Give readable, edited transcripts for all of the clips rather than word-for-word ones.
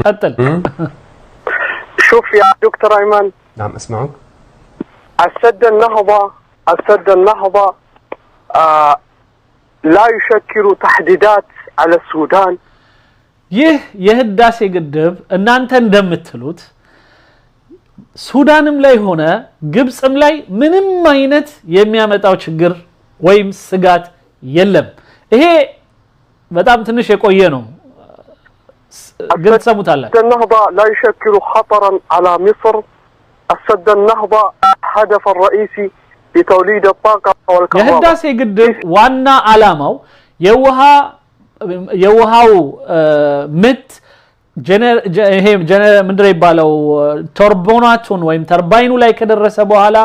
قتل. شوف يا دكتور أيمن. نعم أسمعك. السد النهضة لا يشكل تحديدات على السودان. የህዳሴ ግድብ እናንተ እንደምትሉት ሱዳንም ላይ ሆነ ግብጽም ላይ ምንም አይነት የሚያመጣው ችግር ወይም ስጋት የለም። ይሄ በጣም ትንሽ የቆየ ነው። ግልጽ ሰሙታላችሁ። السد النهضة لا يشكل خطرا على مصر. السد النهضة هدف الرئيسي لتوليد الطاقة والكهرباء. የህዳሴ ግድብ ዋና ዓላማው የውሃው ምት ምንድነው ይባለው ቱርቦናቱን ወይም ተርባይኑ ላይ ከደረሰ በኋላ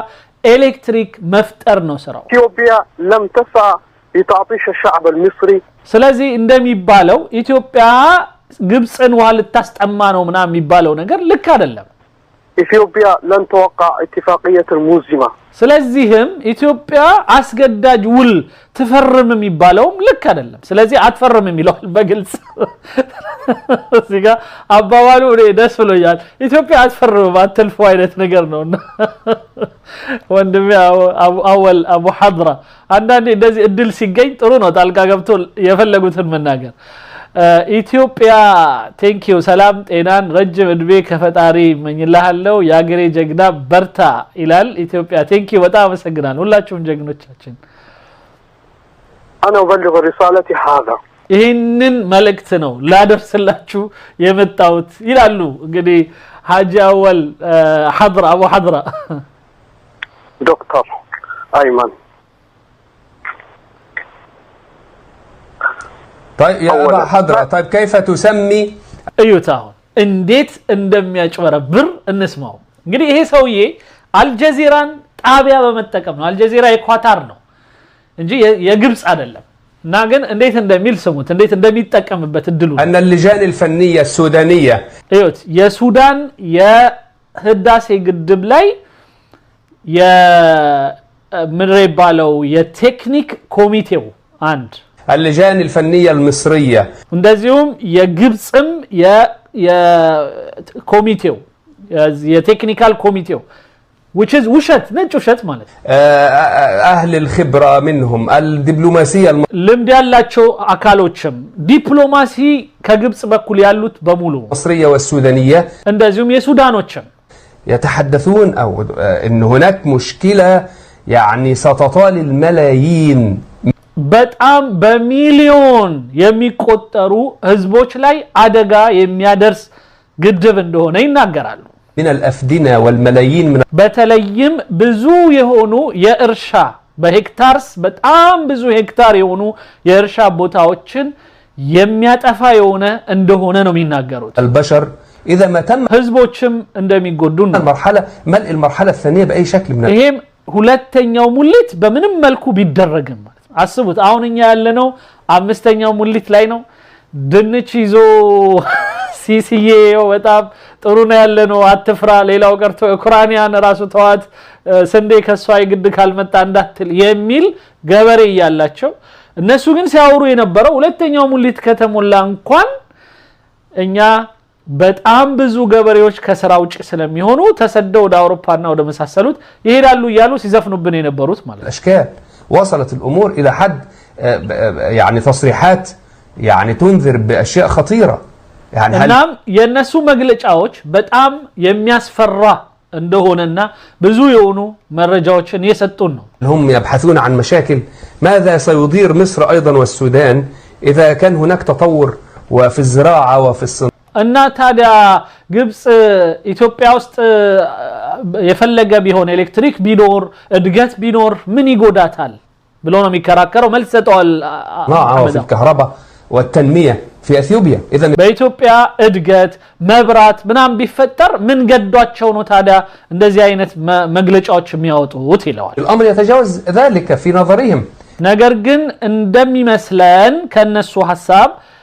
ኤሌክትሪክ መፍጠር ነው ስራው። ኢትዮጵያ لم تسعى لتعطيش الشعب المصري. ስለዚህ እንደሚባለው ኢትዮጵያ ግብጽን ውሃ ልታስጠማ ነው ምናምን የሚባለው ነገር ልክ አይደለም። ኢትዮጵያ لن توقع اتفاقية الموزمة. ስለዚህም ኢትዮጵያ አስገዳጅ ውል ትፈርም የሚባለው ልክ አይደለም። ስለዚህ አትፈርም የሚለው በግልጽ እዚጋ አባባሉ ደስ ብሎኛል። ኢትዮጵያ አትፈርም አትልፎ አይነት ነገር ነውና ወንድሜ አቡ ሐድራ አንዳንዴ እንደዚህ እድል ሲገኝ ጥሩ ነው ጣልቃ ገብቶ የፈለጉትን መናገር። ኢትዮጵያ ቴንኪው ሰላም ጤናን ረጅም እድሜ ከፈጣሪ መኝልሃለሁ ያገሬ ጀግና በርታ ይላል። ኢትዮጵያ ቴንኪው በጣም አመሰግናለሁ ሁላችሁም ጀግኖቻችን። انا ابلغ رسالتي هذا ይህንን መልእክት ነው ላደርስላችሁ የመጣሁት ይላሉ። እንግዲህ ሐጂ አወል ሐድራ አቡ ሐድራ دكتور أيمن. طيب يا أبا حضرة طيب كيف تسمي ايوتاون እንዴት እንደሚያጭበረብር እንስማው። እንግዲህ ይሄ ሰውዬ አልጀዚራን ጣቢያ በመጠቀም ነው። አልጀዚራ የኳታር ነው እንጂ የግብጽ አይደለም። እና ግን እንዴት እንደሚል ስሙት እንዴት እንደሚጠቀምበት እድሉ أن اللجان الفنية السودانية ايوت የሱዳን የህዳሴ ግድብ ላይ የምድር ይባለው የቴክኒክ ኮሚቴው አንድ اللجان الفنية المصرية እንደዚሁም የግብጽም የኮሚቴው የቴክኒካል ኮሚቴው which is ውሸት ነጭ ውሸት ማለት أهل الخبرة منهم الدبلوماسية ልምድ ያላቸው አካሎችም ዲፕሎማሲ ከግብጽ በኩል ያሉት በሙሉ المصرية والسودانية እንደዚሁም የሱዳኖችም يتحدثون أو إن هناك مشكلة يعني ستطال الملايين በጣም በሚሊዮን የሚቆጠሩ ህዝቦች ላይ አደጋ የሚያደርስ ግድብ እንደሆነ ይናገራሉ። من الأفدنة والملايين من በተለይም ብዙ የሆኑ የእርሻ በሄክታርስ በጣም ብዙ ሄክታር የሆኑ የእርሻ ቦታዎችን የሚያጠፋ እንደሆነ ነው የሚናገሩት። البشر إذا ما تم ህዝቦችም እንደሚጎዱ ነው። ملء المرحلة الثانية بأي شكل من ይሄም ሁለተኛው ሙሊት በምንም መልኩ ቢደረግም አስቡት አሁን እኛ ያለነው አምስተኛው ሙሊት ላይ ነው። ድንች ይዞ ሲሲዬ በጣም ጥሩ ነው ያለነው አትፍራ ሌላው ቀርቶ ኡክራይናን ራሱ ተዋት ስንዴ ከሷ ይግድ ካልመጣ እንዳትል የሚል ገበሬ ያላቸው እነሱ ግን ሲያወሩ የነበረው ሁለተኛው ሙሊት ከተሞላ እንኳን እኛ በጣም ብዙ ገበሬዎች ከስራ ውጭ ስለሚሆኑ ተሰደው ወደ አውሮፓና ወደ መሳሰሉት ይሄዳሉ ይያሉ ሲዘፍኑብን የነበሩት ማለት الأشكال وصلت الأمور إلى حد يعني تصريحات يعني تنذر بأشياء خطيرة يعني እናም የነሱ መግለጫዎች በጣም የሚያስፈራ እንደሆነና ብዙ የሆኑ መረጃዎችን የሰጡን ነው። هم يبحثون عن مشاكل ماذا سيضير مصر أيضا والسودان إذا كان هناك تطور وفي الزراعة وفي الصناعة እና ታዲያ ግብጽ ኢትዮጵያ ውስጥ የፈለገ ቢሆን ኤሌክትሪክ ቢኖር እድገት ቢኖር ምን ይጎዳታል ብሎ ነው የሚከራከረው። መልስ ሰጠዋል። في الكهرباء والتنمية في اثيوبيا اذا በኢትዮጵያ እድገት መብራት ምናም ቢፈጠር ምን ገዷቸው ነው ታዲያ እንደዚህ አይነት መግለጫዎች የሚያወጡት ይላል። الامر يتجاوز ذلك في نظرهم ነገር ግን እንደሚመስለን ከነሱ ሐሳብ